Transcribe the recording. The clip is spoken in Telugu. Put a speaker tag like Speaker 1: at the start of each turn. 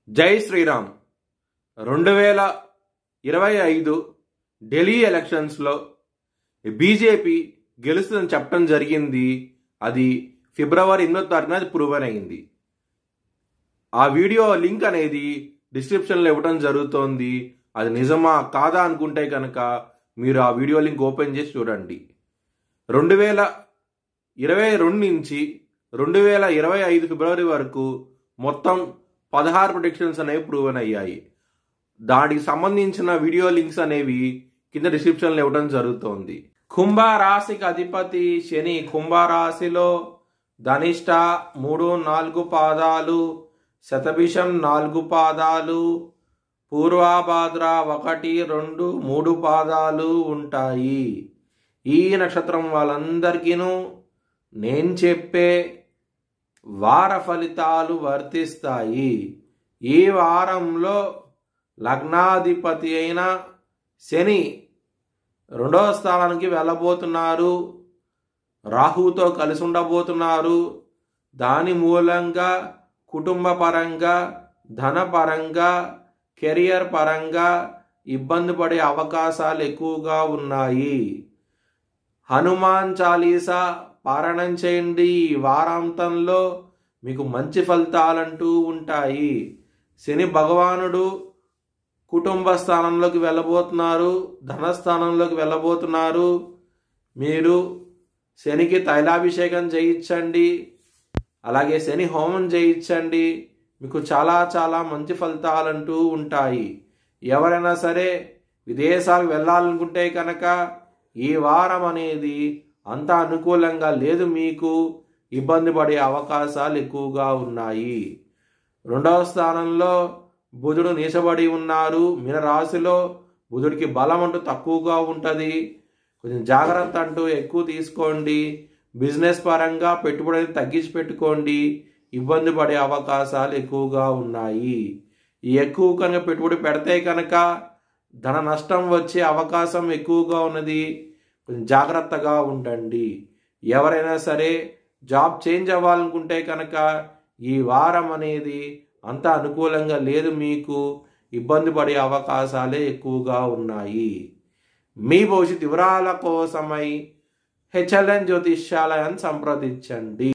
Speaker 1: జై శ్రీరామ్. 2025 ఢిల్లీ ఎలక్షన్స్లో బీజేపీ గెలుస్తుందని చెప్పడం జరిగింది. అది ఫిబ్రవరి 8వ తారీఖున అది ప్రూవన్ అయింది. ఆ వీడియో లింక్ అనేది డిస్క్రిప్షన్లో ఇవ్వడం జరుగుతోంది. అది నిజమా కాదా అనుకుంటే కనుక మీరు ఆ వీడియో లింక్ ఓపెన్ చేసి చూడండి. 2022 నుంచి 2025 ఫిబ్రవరి వరకు మొత్తం 16 ప్రొడిక్షన్స్ అనేవి ప్రూవన్ అయ్యాయి. దానికి సంబంధించిన వీడియో లింక్స్ అనేవి కింద డిస్క్రిప్షన్లో ఇవ్వడం జరుగుతోంది. కుంభరాశికి అధిపతి శని కుంభరాశిలో ధనిష్ట 3-4 పాదాలు, శతభిషం 4 పాదాలు, పూర్వభాద్ర 1-2-3 పాదాలు ఉంటాయి. ఈ నక్షత్రం వాళ్ళందరికీను నేను చెప్పే వార ఫలితాలు వర్తిస్తాయి. ఈ వారంలో లగ్నాధిపతి అయిన శని 2వ స్థానానికి వెళ్ళబోతున్నారు. రాహుతో కలిసి ఉండబోతున్నారు. దాని మూలంగా కుటుంబ పరంగా, ధన పరంగా, కెరియర్ పరంగా ఇబ్బంది పడే అవకాశాలు ఎక్కువగా ఉన్నాయి. హనుమాన్ చాలీసా పారాయణం చేయండి. ఈ వారాంతంలో మీకు మంచి ఫలితాలంటూ ఉంటాయి. శని భగవానుడు కుటుంబ స్థానంలోకి వెళ్ళబోతున్నారు, ధనస్థానంలోకి వెళ్ళబోతున్నారు. మీరు శనికి తైలాభిషేకం చేయించండి, అలాగే శని హోమం చేయించండి. మీకు చాలా చాలా మంచి ఫలితాలంటూ ఉంటాయి. ఎవరైనా సరే విదేశాలకు వెళ్ళాలనుకుంటే కనుక ఈ వారం అనేది అంత అనుకూలంగా లేదు. మీకు ఇబ్బంది పడే అవకాశాలు ఎక్కువగా ఉన్నాయి. 2వ స్థానంలో బుధుడు నీచబడి ఉన్నారు. మీనరాశిలో బుధుడికి బలం అంటూ తక్కువగా ఉంటుంది. కొంచెం జాగ్రత్త అంటూ ఎక్కువ తీసుకోండి. బిజినెస్ పరంగా పెట్టుబడి తగ్గించి పెట్టుకోండి. ఇబ్బంది పడే అవకాశాలు ఎక్కువగా ఉన్నాయి. ఈ ఎక్కువ కనుక పెట్టుబడి పెడితే కనుక ధన నష్టం వచ్చే అవకాశం ఎక్కువగా ఉన్నది. కొంచెం జాగ్రత్తగా ఉండండి. ఎవరైనా సరే జాబ్ చేంజ్ అవ్వాలనుకుంటే కనుక ఈ వారం అనేది అంత అనుకూలంగా లేదు. మీకు ఇబ్బంది పడే అవకాశాలే ఎక్కువగా ఉన్నాయి. మీ భవిష్యత్ వివరాల కోసమై హెచ్ఎల్ఎన్ జ్యోతిష్యాలయాన్ని సంప్రదించండి.